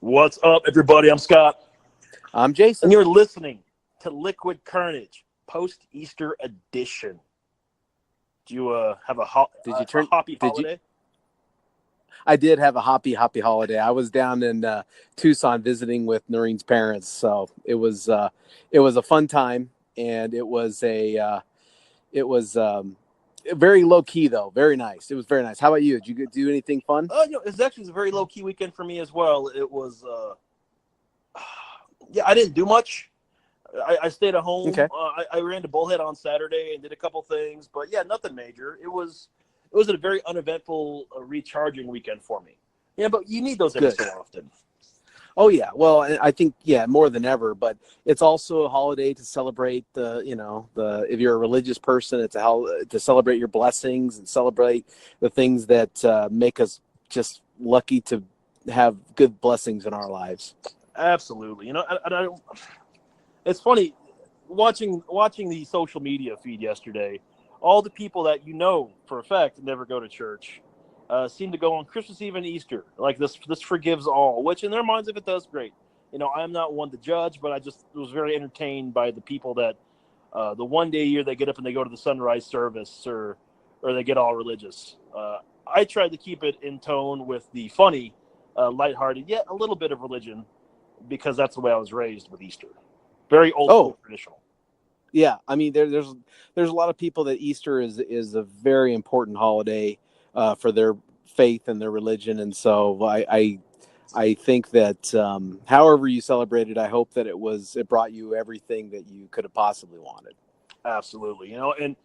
What's up, everybody? I'm Scott. I'm Jason. And you're listening to Liquid Kernedge, post-Easter edition. Do you have a happy holiday? I did have a happy holiday. I was down in Tucson visiting with Noreen's parents, so it was a fun time, and it was very low key though. Very nice. It was very nice. How about you? Did you do anything fun? It's actually a very low key weekend for me as well. It was, I didn't do much. I stayed at home. Okay. I ran to Bullhead on Saturday and did a couple things, but yeah, nothing major. It was a very uneventful, recharging weekend for me. Yeah, but you need those every so often. Oh yeah, well, I think more than ever. But it's also a holiday to celebrate if you're a religious person, it's to celebrate your blessings and celebrate the things that make us just lucky to have good blessings in our lives. Absolutely, it's funny watching the social media feed yesterday. All the people that for a fact never go to church seem to go on Christmas Eve and Easter. Like this forgives all, which in their minds, if it does, great. I'm not one to judge, but I just was very entertained by the people that the one day a year they get up and they go to the sunrise service or they get all religious. I tried to keep it in tone with the funny, lighthearted, yet a little bit of religion, because that's the way I was raised with Easter. Very old school, traditional. Yeah, I mean, there's a lot of people that Easter is a very important holiday for their faith and their religion, and so I think that however you celebrate it, I hope that it brought you everything that you could have possibly wanted. Absolutely, And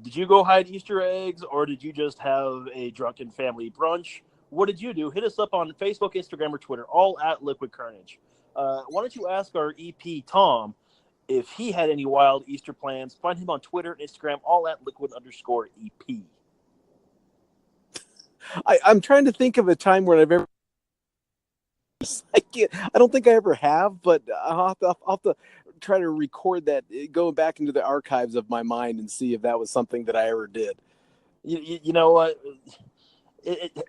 did you go hide Easter eggs, or did you just have a drunken family brunch? What did you do? Hit us up on Facebook, Instagram, or Twitter, all at Liquid Kernedge. Why don't you ask our EP, Tom, if he had any wild Easter plans? Find him on Twitter and Instagram, all at liquid_EP. I'm trying to think of a time where I've ever. I don't think I ever have, but I'll have to try to record that, go back into the archives of my mind and see if that was something that I ever did. You know what?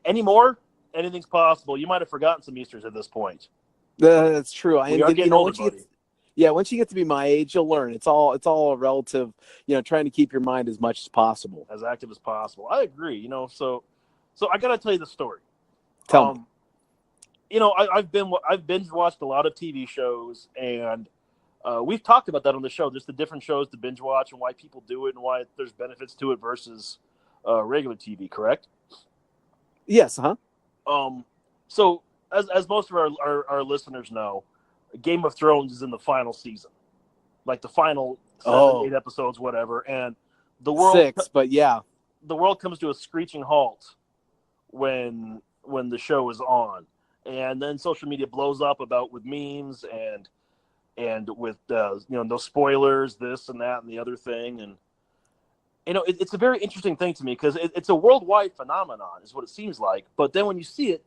Anymore, anything's possible. You might have forgotten some Easters at this point. That's true. We are getting older, buddy. Once you get to be my age, you'll learn. It's all relative. Trying to keep your mind as much as possible, as active as possible. I agree. So I gotta tell you the story. Tell me. I've binge watched a lot of TV shows, and we've talked about that on the show. Just the different shows to binge watch and why people do it and why there's benefits to it versus regular TV. Correct? Yes. So as most of our listeners know, Game of Thrones is in the final season, like the final 7, 8 episodes, whatever, and the world 6, but yeah, the world comes to a screeching halt when the show is on, and then social media blows up with memes and with no spoilers, this and that and the other thing, and it's a very interesting thing to me because it's a worldwide phenomenon, is what it seems like. But then when you see it,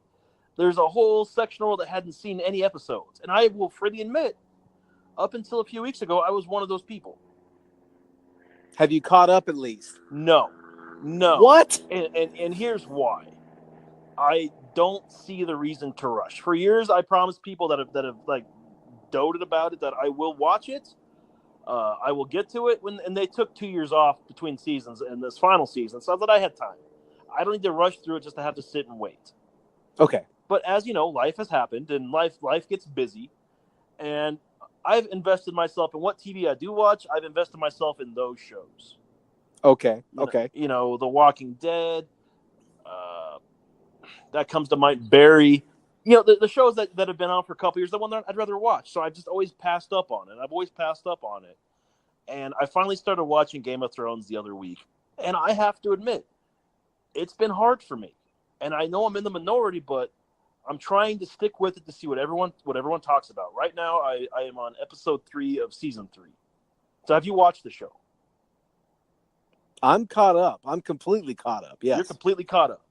there's a whole section of the world that hadn't seen any episodes. And I will freely admit, up until a few weeks ago, I was one of those people. Have you caught up at least? No. What? And here's why. I don't see the reason to rush. For years, I promised people that have like doted about it that I will watch it. I will get to it and they took 2 years off between seasons and this final season, so that I had time. I don't need to rush through it just to have to sit and wait. Okay. But as you know, life has happened and life gets busy, and I've invested myself in what TV I do watch. I've invested myself in those shows. Okay. The Walking Dead. That comes to mind. Barry. The shows that have been on for a couple years, the one that I'd rather watch. So I've just always passed up on it. And I finally started watching Game of Thrones the other week. And I have to admit, it's been hard for me. And I know I'm in the minority, but I'm trying to stick with it to see what everyone talks about. Right now, I am on episode 3 of season 3. So have you watched the show? I'm caught up. I'm completely caught up. Yes. You're completely caught up.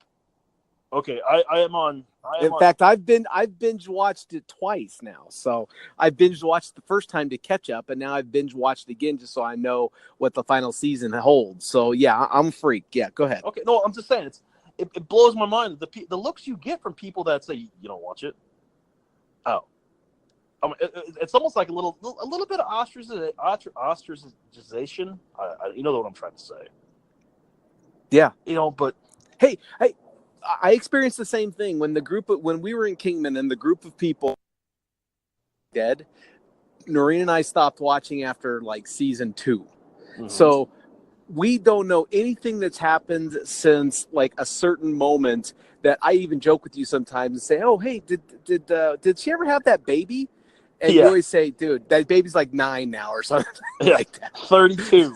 Okay, I am on. In fact, I've binge watched it twice now. So I binge watched the first time to catch up, and now I've binge watched again just so I know what the final season holds. So yeah, I'm freaked. Yeah, go ahead. Okay, no, I'm just saying it blows my mind the looks you get from people that say you don't watch it. Oh, It's almost like a little bit of ostracization. You know what I'm trying to say. Yeah. But hey, I experienced the same thing when we were in Kingman and the group of people dead. Noreen and I stopped watching after like season 2. Mm-hmm. So we don't know anything that's happened since like a certain moment that I even joke with you sometimes and say, "Oh, hey, did she ever have that baby?" And you always say, "Dude, that baby's like 9 now or something like that." 32.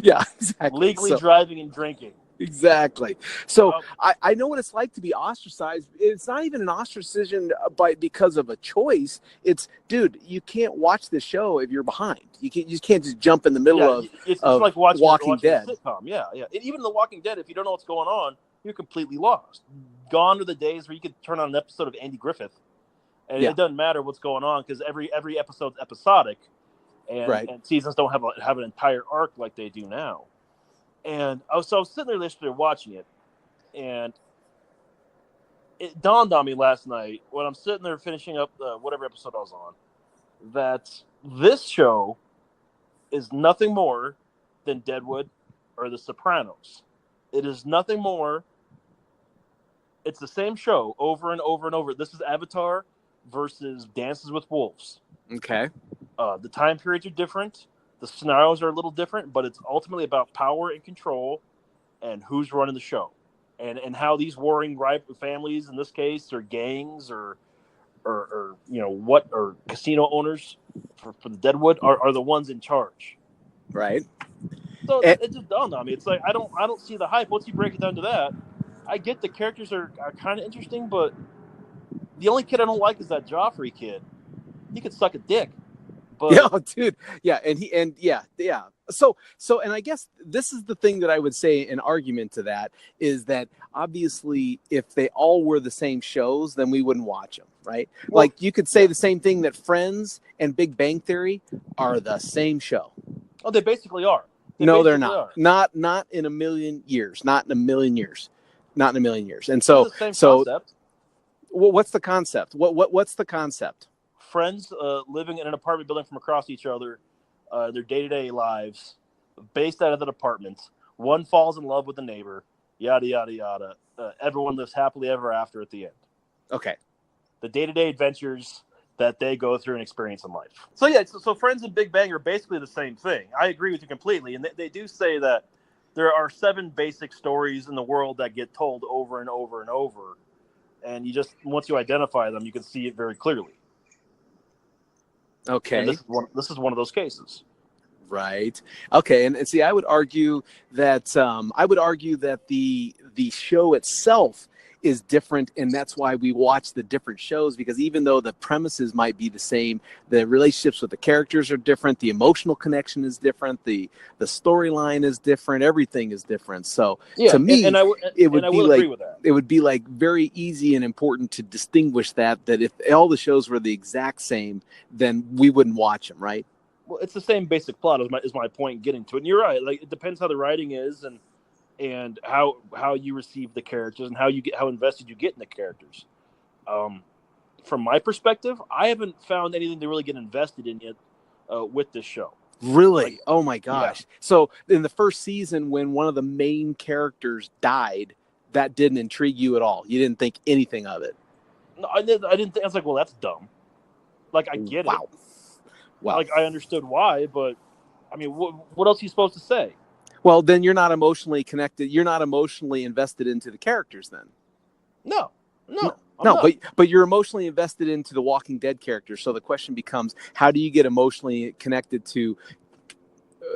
Yeah, exactly. Legally driving and drinking. Exactly. So I know what it's like to be ostracized. It's not even an ostracism because of a choice. It's, dude, you can't watch the show if you're behind. You just can't just jump in the middle of it's like watching Walking Dead. A sitcom. Yeah. And even The Walking Dead, if you don't know what's going on, you're completely lost. Gone are the days where you could turn on an episode of Andy Griffith, and it doesn't matter what's going on because every episode's episodic, and seasons don't have an entire arc like they do now. And I was sitting there yesterday watching it, and it dawned on me last night when I'm sitting there finishing up whatever episode I was on, that this show is nothing more than Deadwood or The Sopranos. It is nothing more. It's the same show over and over and over. This is Avatar versus Dances with Wolves. Okay. The time periods are different. The scenarios are a little different, but it's ultimately about power and control and who's running the show, and how these warring families in this case, or gangs, or casino owners for the Deadwood are the ones in charge. Right. So it just dawned on me. It's like I don't see the hype. Once you break it down to that, I get the characters are kind of interesting, but the only kid I don't like is that Joffrey kid. He could suck a dick. But yeah, dude. Yeah, yeah. So, and I guess this is the thing that I would say an argument to that is that obviously if they all were the same shows, then we wouldn't watch them, right? Well, like you could say the same thing that Friends and Big Bang Theory are the same show. Oh, they basically are. They're not. Not in a million years. Not in a million years. And so, the same concept. Well, what's the concept? What's the concept? Friends living in an apartment building from across each other, their day-to-day lives, based out of that apartment. One falls in love with the neighbor, yada, yada, yada. Everyone lives happily ever after at the end. Okay. The day-to-day adventures that they go through and experience in life. So, yeah, so Friends and Big Bang are basically the same thing. I agree with you completely. And they do say that there are 7 basic stories in the world that get told over and over and over. And once you identify them, you can see it very clearly. Okay. And this is one of those cases. Right. Okay. And see, I would argue that the show itself is different, and that's why we watch the different shows, because even though the premises might be the same, the relationships with the characters are different, the emotional connection is different, the storyline is different, everything is different. So to me, it would be like very easy and important to distinguish that if all the shows were the exact same, then we wouldn't watch them, right? Well, it's the same basic plot is my point getting to it. And you're right. Like, it depends how the writing is and how you receive the characters and how invested you get in the characters. From my perspective, I haven't found anything to really get invested in yet with this show. Really? Oh my gosh. Yeah. So in the first season, when one of the main characters died, that didn't intrigue you at all. You didn't think anything of it. No, I didn't think. I was like, well, that's dumb. Like, I get it. Wow. Like, I understood why, but I mean, what else are you supposed to say? Well, then you're not emotionally connected. You're not emotionally invested into the characters then. No. But you're emotionally invested into the Walking Dead characters. So the question becomes, how do you get emotionally connected to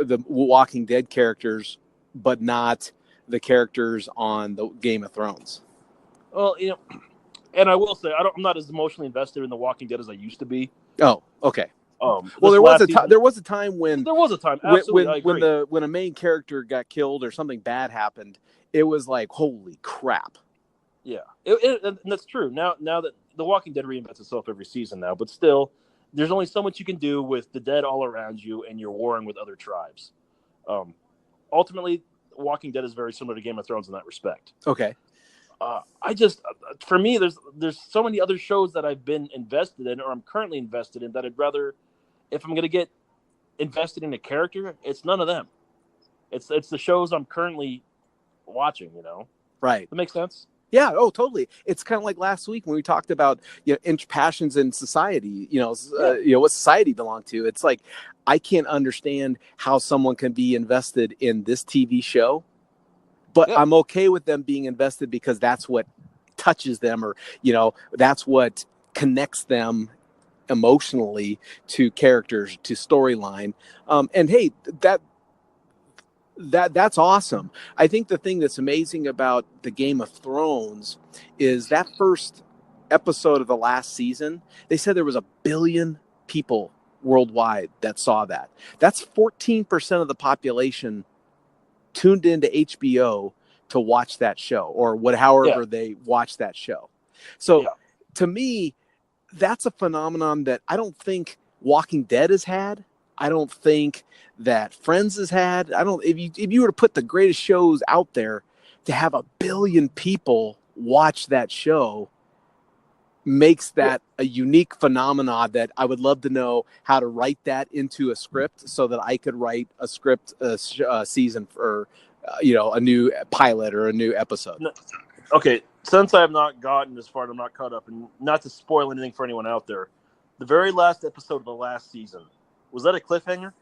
the Walking Dead characters, but not the characters on the Game of Thrones? Well, and I will say, I'm not as emotionally invested in the Walking Dead as I used to be. Oh, okay. Well, there was a time when absolutely, I agree. when a main character got killed or something bad happened, it was like, holy crap. Yeah, and that's true. Now that The Walking Dead reinvents itself every season now, but still, there's only so much you can do with the dead all around you, and you're warring with other tribes. Ultimately, Walking Dead is very similar to Game of Thrones in that respect. Okay. For me, there's so many other shows that I've been invested in, or I'm currently invested in, that I'd rather, if I'm going to get invested in a character, it's none of them. It's the shows I'm currently watching. Right. That makes sense. Yeah. Oh, totally. It's kind of like last week when we talked about passions in society. Yeah. What society belong to. It's like I can't understand how someone can be invested in this TV show, but Yeah. I'm okay with them being invested because that's what touches them, or that's what connects them emotionally to characters, to storyline. And hey, that's awesome. I think the thing that's amazing about the Game of Thrones is that first episode of the last season, they said there was 1 billion people worldwide that saw that. That's 14% of the population tuned into HBO to watch that show, or Yeah. however they watch that show. So Yeah. to me, that's a phenomenon that I don't think Walking Dead has had. I don't think that Friends has had. I don't. If you were to put the greatest shows out there, to have 1 billion people watch that show makes that a unique phenomenon that I would love to know how to write that into a script so that I could write a script, a season for, a new pilot or a new episode. No, okay, since I have not gotten this far, I'm not caught up, and not to spoil anything for anyone out there, the very last episode of the last season, was that a cliffhanger?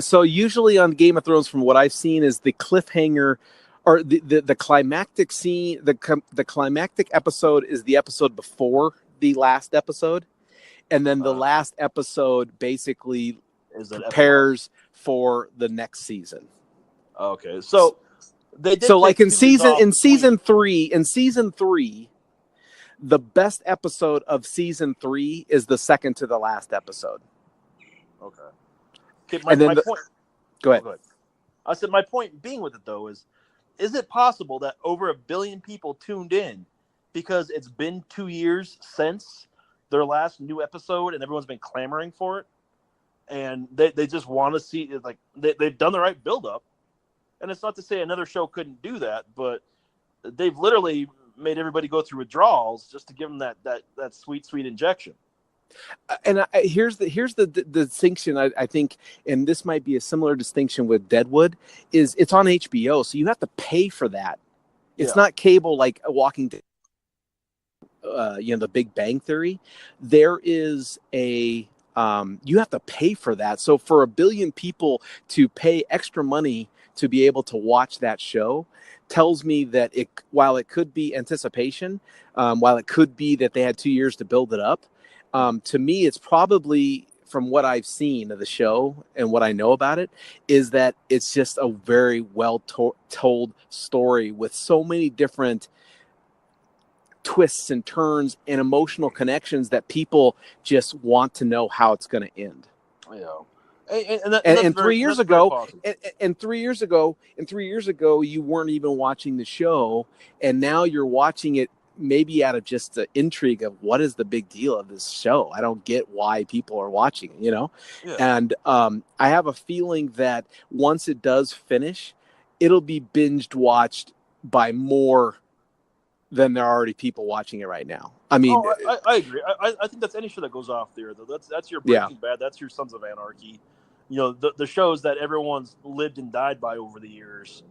So usually on Game of Thrones, from what I've seen, is the cliffhanger or the climactic scene. The climactic episode is the episode before the last episode, and then the last episode basically prepares for the next season. Okay, so they did. So like in season three, the best episode of season 3 is the second to the last episode. Okay. My point. Go ahead. I said my point being with it though is it possible that over 1 billion people tuned in because it's been 2 years since their last new episode and everyone's been clamoring for it, and they just want to see it, like they've done the right build up, and it's not to say another show couldn't do that, but they've literally made everybody go through withdrawals just to give them that sweet injection. And here's the distinction, I think, and this might be a similar distinction with Deadwood, is it's on HBO, so you have to pay for that. It's not cable like Walking Dead, the Big Bang Theory. There is you have to pay for that. So for 1 billion people to pay extra money to be able to watch that show tells me that while it could be anticipation, while it could be that they had 2 years to build it up, to me, it's probably, from what I've seen of the show and what I know about it, is that it's just a very well told story with so many different twists and turns and emotional connections that people just want to know how it's going to end. Yeah. And 3 years ago, and 3 years ago, you weren't even watching the show, and now you're watching it maybe out of just the intrigue of what is the big deal of this show. I don't get why people are watching it, Yeah. And I have a feeling that once it does finish, it'll be binged watched by more than there are already people watching it right now. I mean, I agree. I think that's any show that goes off there, though. That's your Breaking Bad. That's your Sons of Anarchy. The shows that everyone's lived and died by over the years.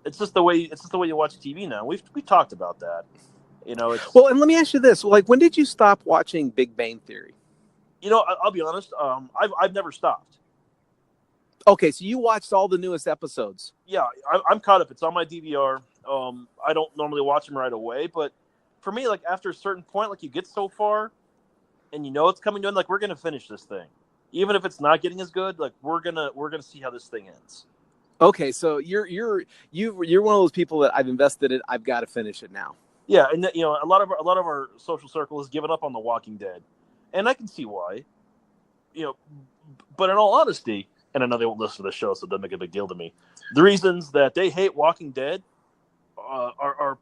It's just the way you watch TV now. We talked about that. Well, and let me ask you this: like, when did you stop watching Big Bang Theory? I'll be honest. I've never stopped. Okay, so you watched all the newest episodes. Yeah, I'm caught up. It's on my DVR. I don't normally watch them right away, but for me, like after a certain point, like you get so far, and it's coming to, like we're gonna finish this thing, even if it's not getting as good. Like we're gonna see how this thing ends. Okay, so you're one of those people that I've invested in. I've got to finish it now. Yeah, and a lot of our social circle has given up on The Walking Dead, and I can see why. But in all honesty, and I know they won't listen to the show, so it doesn't make a big deal to me. The reasons that they hate Walking Dead are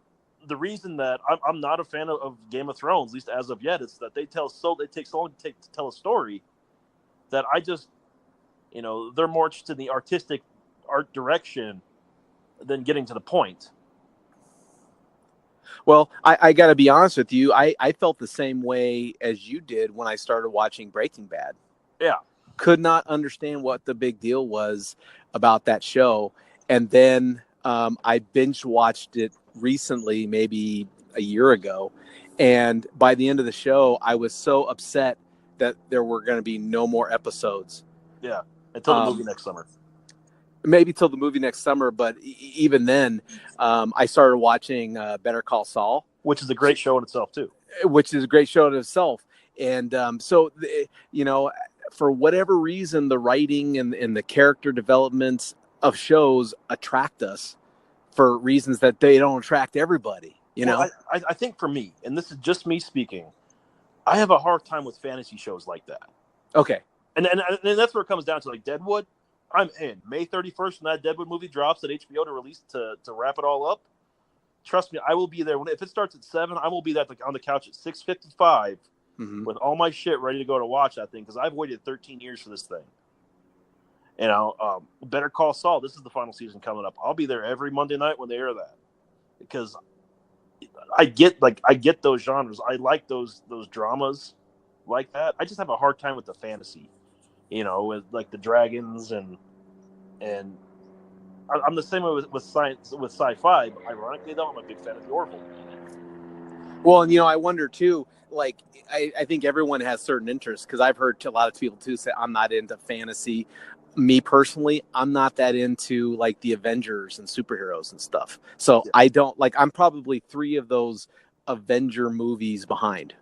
the reason that I'm not a fan of Game of Thrones, at least as of yet. It's that they take so long to tell a story that I just, they're more interested in the artistic art direction than getting to the point. Well, I got to be honest with you. I felt the same way as you did when I started watching Breaking Bad. Yeah. Could not understand what the big deal was about that show. And then I binge watched it recently, maybe a year ago. And by the end of the show, I was so upset that there were going to be no more episodes. Yeah. Until the movie next summer. Maybe till the movie next summer. But even then, I started watching Better Call Saul. Which is a great show in itself, too. Which is a great show in itself. And for whatever reason, the writing and the character developments of shows attract us for reasons that they don't attract everybody, know? I think for me, and this is just me speaking, I have a hard time with fantasy shows like that. Okay. And that's where it comes down to, like Deadwood. I'm in. May 31st, when that Deadwood movie drops at HBO to release to wrap it all up. Trust me, I will be there. If it starts at 7, I will be there on the couch at 6:55 with all my shit ready to go to watch that thing, because I've waited 13 years for this thing. Better Call Saul. This is the final season coming up. I'll be there every Monday night when they air that, because I get those genres. I like those dramas like that. I just have a hard time with the fantasy, with like the dragons and I'm the same way with science, with sci-fi. But ironically, though, I'm a big fan of the Orville. Well, and I wonder too. Like, I think everyone has certain interests, because I've heard a lot of people too say I'm not into fantasy. Me personally, I'm not that into like the Avengers and superheroes and stuff. So yeah. I don't like. I'm probably 3 of those Avenger movies behind.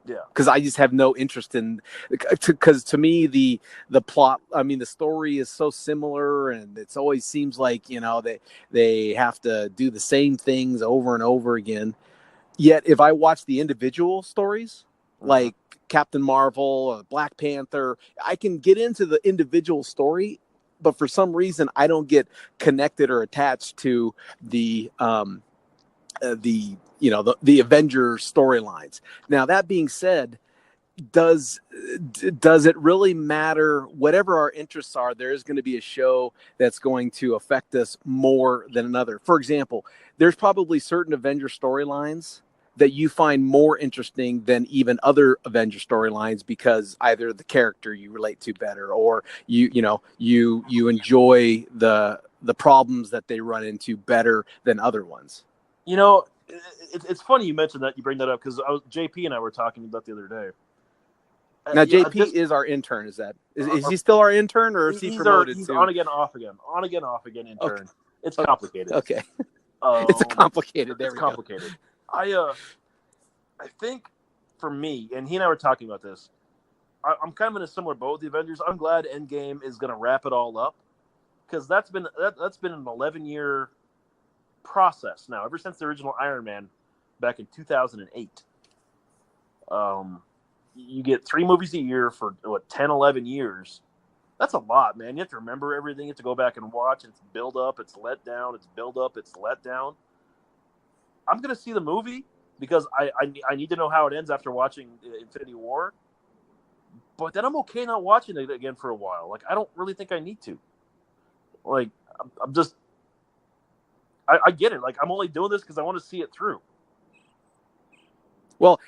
Yeah, because I just have no interest in. Because to me, the plot, I mean, the story is so similar, and it always seems like they have to do the same things over and over again. Yet, if I watch the individual stories, like Captain Marvel or Black Panther, I can get into the individual story, but for some reason, I don't get connected or attached to the Avengers storylines. Now, that being said, does it really matter? Whatever our interests are, there is going to be a show that's going to affect us more than another. For example, there's probably certain Avenger storylines that you find more interesting than even other Avenger storylines, because either the character you relate to better, or you enjoy the problems that they run into better than other ones. It's funny you mentioned that, you bring that up, because JP and I were talking about the other day. Now, JP is our intern. Is he still our intern, or is he promoted? He's on again, off again intern. Okay. It's complicated. Okay, it's complicated. There we go. Complicated. I think for me, and he and I were talking about this, I'm kind of in a similar boat with the Avengers. I'm glad Endgame is going to wrap it all up, because that's been an 11-year process now, ever since the original Iron Man back in 2008. You get 3 movies a year for 10, 11 years. That's a lot, man. You have to remember everything. You have to go back and watch. It's build up, it's let down, it's build up, it's let down. I'm going to see the movie because I need to know how it ends after watching Infinity War. But then I'm okay not watching it again for a while. Like, I don't really think I need to. Like, I'm just... I get it. Like, I'm only doing this because I want to see it through. Well,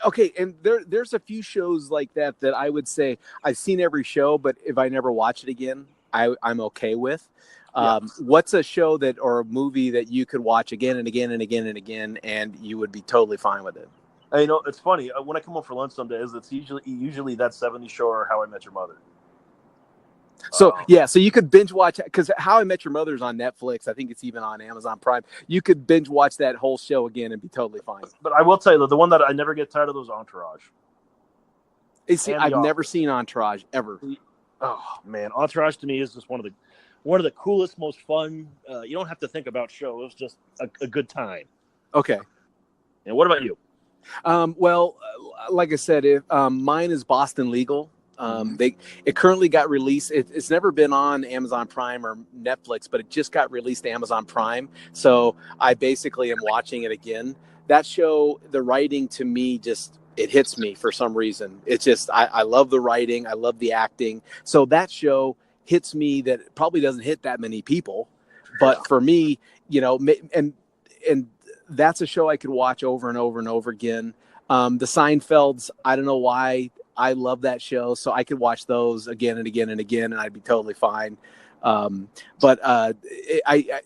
okay, and there's a few shows like that I would say I've seen every show, but if I never watch it again, I'm okay with. What's a show or a movie that you could watch again and again and again and again, and you would be totally fine with it? It's funny. When I come home for lunch some days, it's usually that 70s show or How I Met Your Mother. So so you could binge watch, because How I Met Your Mother is on Netflix. I think it's even on Amazon Prime. You could binge watch that whole show again and be totally fine. But I will tell you, the one that I never get tired of is Entourage. I've never seen Entourage ever. Oh man, Entourage to me is just one of the coolest, most fun. You don't have to think about shows; just a good time. Okay. And what about you? Well, like I said, mine is Boston Legal. It currently got released. It's never been on Amazon Prime or Netflix, but it just got released to Amazon Prime. So I basically am watching it again. That show, the writing to me it hits me for some reason. It's just, I love the writing. I love the acting. So that show hits me that probably doesn't hit that many people, but for me, and that's a show I could watch over and over and over again. The Seinfelds, I don't know why I love that show, so I could watch those again and again and again, and I'd be totally fine. But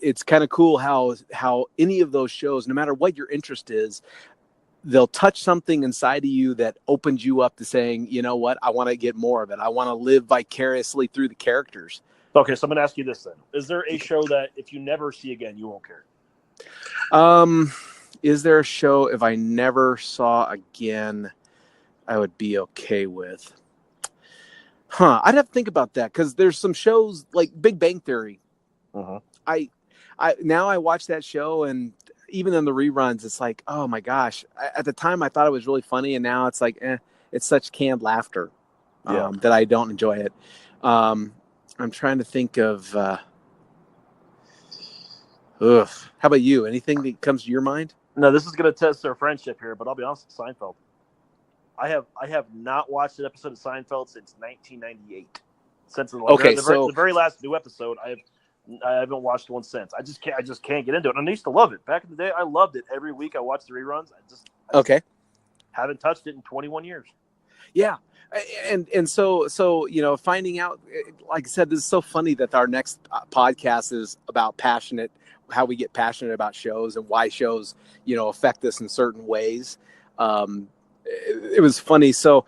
it's kind of cool how any of those shows, no matter what your interest is, they'll touch something inside of you that opens you up to saying, you know what, I want to get more of it. I want to live vicariously through the characters. Okay, so I'm going to ask you this then. Is there a show that if you never see again, you won't care? Is there a show if I never saw again, I would be okay with? I'd have to think about that, because there's some shows like Big Bang Theory. Uh-huh. I now I watch that show, and even in the reruns, it's like, oh my gosh. At the time, I thought it was really funny, and now it's like, it's such canned laughter that I don't enjoy it. I'm trying to think of. How about you? Anything that comes to your mind? No, this is going to test our friendship here, but I'll be honest with Seinfeld. I have not watched an episode of Seinfeld since 1998. Since the very last new episode, I haven't watched one since. I just can't get into it. And I used to love it back in the day. I loved it every week. I watched the reruns. I just haven't touched it in 21 years. Yeah, and so finding out, like I said, this is so funny that our next podcast is about how we get passionate about shows and why shows affect us in certain ways. It was funny. So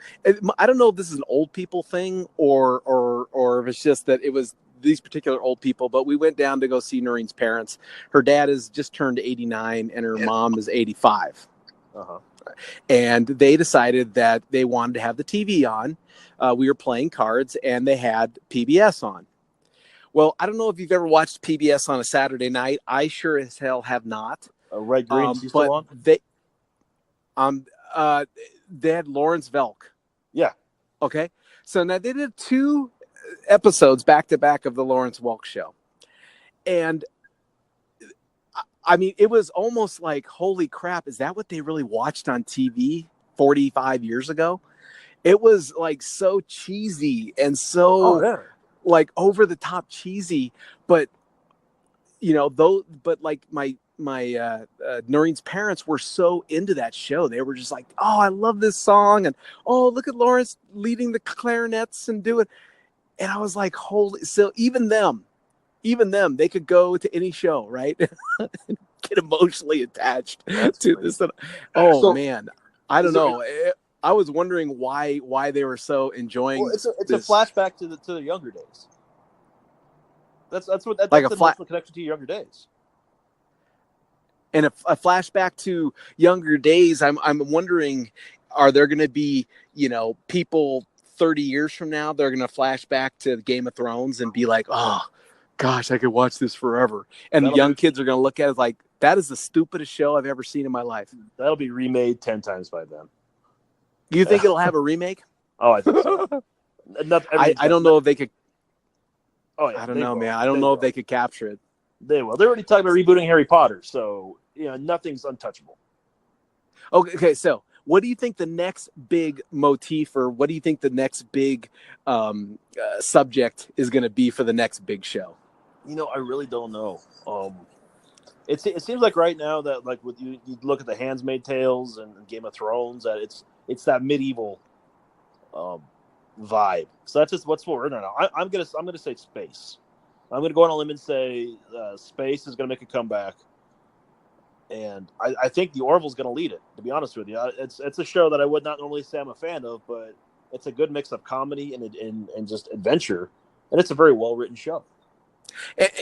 I don't know if this is an old people thing or if it's just that it was these particular old people, but we went down to go see Noreen's parents. Her dad has just turned 89 and her mom is 85. Uh-huh. And they decided that they wanted to have the TV on. We were playing cards and they had PBS on. Well, I don't know if you've ever watched PBS on a Saturday night. I sure as hell have not. Red Green is still on? They had Lawrence Welk. Yeah. Okay. So now they did 2 episodes back to back of the Lawrence Welk show. And I mean, it was almost like, holy crap, is that what they really watched on TV 45 years ago? It was like so cheesy and so like over the top cheesy, but like my Noreen's parents were so into that show. They were just like, oh, I love this song. And, oh, look at Lawrence leading the clarinets and doing. And I was like, holy, so even them, they could go to any show, right? Get emotionally attached to this. Man, I don't know. I was wondering why they were so enjoying. Well, it's a flashback to the younger days. That's the emotional connection to your younger days. And a flashback to younger days. I'm wondering, are there going to be people 30 years from now? They're going to flash back to Game of Thrones and be like, oh gosh, I could watch this forever. And the young kids are going to look at it like, that is the stupidest show I've ever seen in my life. That'll be remade 10 times by then. You think it'll have a remake? Oh, I think so. I don't know if they could. Oh, yeah, I don't know, man. I don't know if they could capture it. They will. They're already talking about rebooting Harry Potter, so nothing's untouchable. Okay, so what do you think the next big motif, or what do you think the next big subject is going to be for the next big show? I really don't know. It seems like right now that like with you look at the Handmaid's Tales and Game of Thrones, that it's that medieval vibe. So that's just what we're in right now. I'm gonna say space. I'm gonna go on a limb and say space is gonna make a comeback, and I think the Orville's gonna lead it. To be honest with you, it's a show that I would not normally say I'm a fan of, but it's a good mix of comedy and just adventure, and it's a very well written show.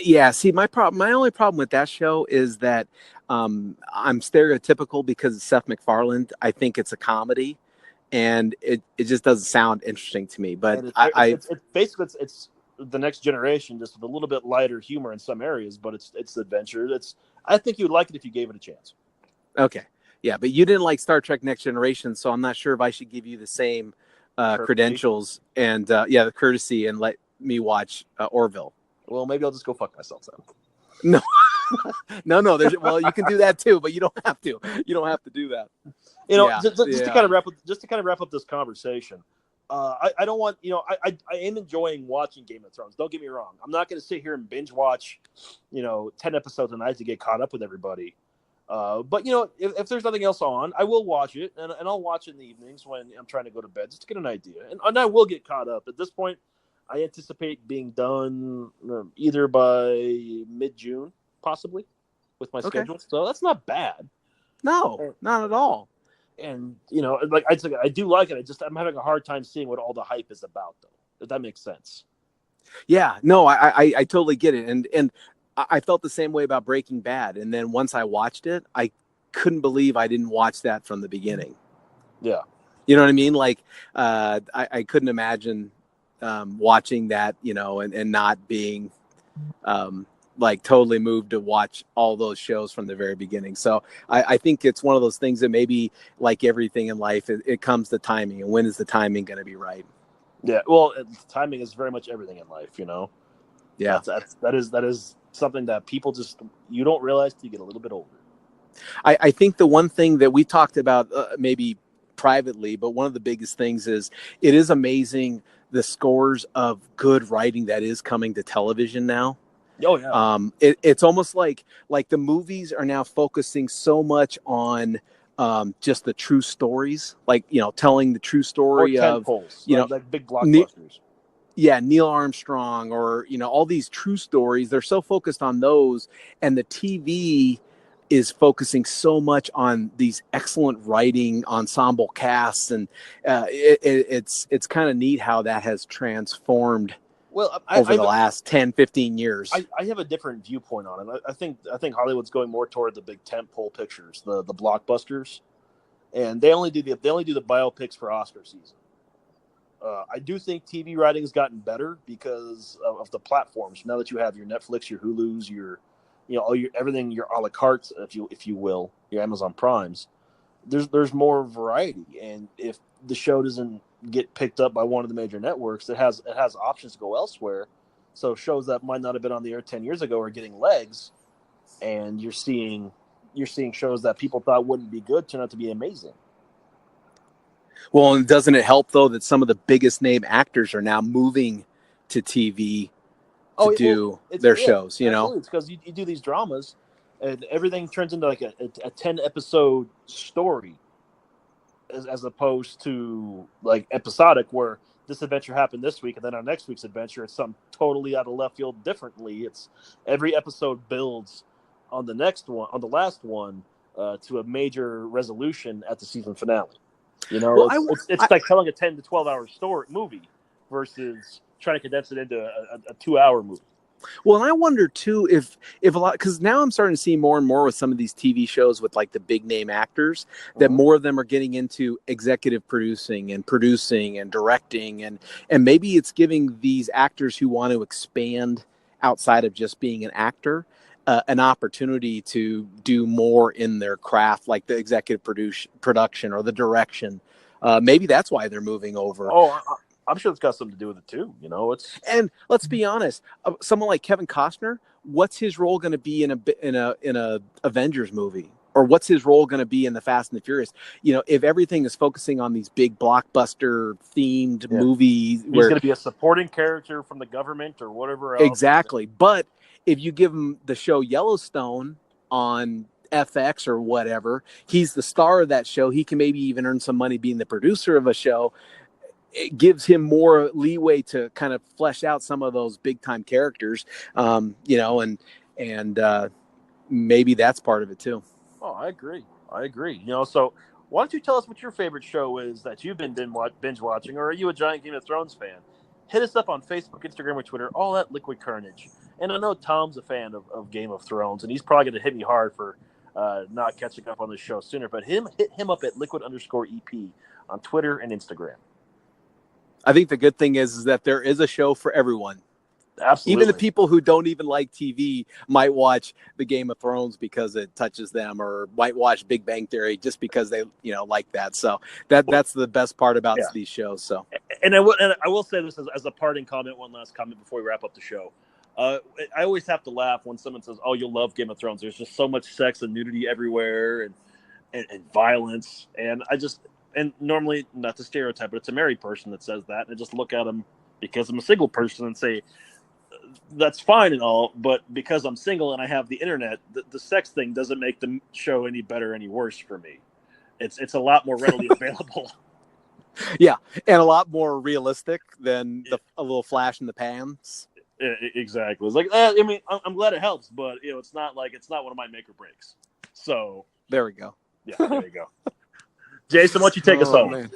Yeah. See, my only problem with that show is that I'm stereotypical because of Seth MacFarlane. I think it's a comedy, and it just doesn't sound interesting to me. But it's basically the next generation, just with a little bit lighter humor in some areas, but it's adventure. I think you would like it if you gave it a chance. Okay. Yeah, but you didn't like Star Trek Next Generation, so I'm not sure if I should give you the same credentials and the courtesy and let me watch Orville. Well, maybe I'll just go fuck myself then. No. Well, you can do that too, but you don't have to. You don't have to do that. Just to kind of wrap up this conversation. I don't want I am enjoying watching Game of Thrones. Don't get me wrong. I'm not going to sit here and binge watch 10 episodes a night to get caught up with everybody. But if there's nothing else on, I will watch it, and I'll watch it in the evenings when I'm trying to go to bed just to get an idea, and I will get caught up. At this point, I anticipate being done either by mid-June, possibly, with my Okay. schedule. So that's not bad. No, not at all. And like I do like it. I'm having a hard time seeing what all the hype is about, though. If that makes sense. Yeah, no, I totally get it, and I felt the same way about Breaking Bad. And then once I watched it, I couldn't believe I didn't watch that from the beginning. Yeah. You know what I mean? Like, I couldn't imagine watching that, and not being like totally moved to watch all those shows from the very beginning. So I think it's one of those things that maybe, like everything in life, it comes to timing. And when is the timing going to be right? Yeah. Well, timing is very much everything in life, Yeah. That is something that people you don't realize till you get a little bit older. I think the one thing that we talked about maybe privately, but one of the biggest things is it is amazing the scores of good writing that is coming to television now. Oh yeah. It's almost like the movies are now focusing so much on just the true stories, like telling the true story or of poles, like big ne- blockbusters. Neil Armstrong, or all these true stories. They're so focused on those, and the TV is focusing so much on these excellent writing ensemble casts, and it's kind of neat how that has transformed over the last 10, 15 years. I have a different viewpoint on it. I think Hollywood's going more toward the big tentpole pictures, the blockbusters, and they only do the biopics for Oscar season. I do think TV writing has gotten better because of the platforms. Now that you have your Netflix, your Hulu's, your all your everything, your a la carte, if you will, your Amazon Primes. There's more variety, and if the show doesn't get picked up by one of the major networks, it has options to go elsewhere. So shows that might not have been on the air 10 years ago are getting legs, and you're seeing shows that people thought wouldn't be good turn out to be amazing. Well, and doesn't it help though that some of the biggest name actors are now moving to TV to do their shows? Absolutely. It's because you do these dramas, and everything turns into like a 10-episode story, as opposed to like episodic, where this adventure happened this week, and then on next week's adventure, it's something totally out of left field differently. It's every episode builds on the last one to a major resolution at the season finale. It's like telling a 10 to 12 hour movie versus trying to condense it into a 2-hour movie. Well, and I wonder too if a lot, because now I'm starting to see more and more with some of these TV shows with like the big name actors that more of them are getting into executive producing and directing, and maybe it's giving these actors who want to expand outside of just being an actor an opportunity to do more in their craft, like the executive production or the direction. Maybe that's why they're moving over. I'm sure it's got something to do with it too. And let's be honest, someone like Kevin Costner, what's his role going to be in a Avengers movie? Or what's his role going to be in the Fast and the Furious? If everything is focusing on these big blockbuster themed movies, he's going to be a supporting character from the government or whatever else. Exactly. But if you give him the show Yellowstone on FX or whatever, he's the star of that show. He can maybe even earn some money being the producer of a show. It gives him more leeway to kind of flesh out some of those big time characters, and maybe that's part of it too. Oh, I agree. So why don't you tell us what your favorite show is that you've been binge watching, or are you a giant Game of Thrones fan? Hit us up on Facebook, Instagram, or Twitter, all at Liquid Kernedge. And I know Tom's a fan of Game of Thrones, and he's probably going to hit me hard for not catching up on the show sooner. But hit him up at liquid_EP on Twitter and Instagram. I think the good thing is that there is a show for everyone. Absolutely. Even the people who don't even like TV might watch the Game of Thrones because it touches them, or might watch Big Bang Theory just because they, like that. So that's the best part about these shows. So, and I will say this as a parting comment, one last comment before we wrap up the show. I always have to laugh when someone says, "Oh, you'll love Game of Thrones." There's just so much sex and nudity everywhere, and violence, and normally, not to stereotype, but it's a married person that says that, and I just look at them because I'm a single person and say, that's fine and all, but because I'm single and I have the internet, the sex thing doesn't make the show any better, any worse for me. It's a lot more readily available. Yeah, and a lot more realistic than a little flash in the pans. Exactly. It's like, I mean, I'm glad it helps, but it's not one of my make or breaks. So there we go. Yeah, there you go. Jason, why don't you take us home? Man.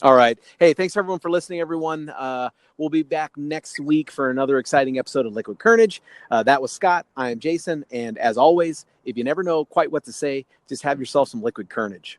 All right. Hey, thanks everyone for listening, everyone. We'll be back next week for another exciting episode of Liquid Kernedge. That was Scott. I am Jason. And as always, if you never know quite what to say, just have yourself some Liquid Kernedge.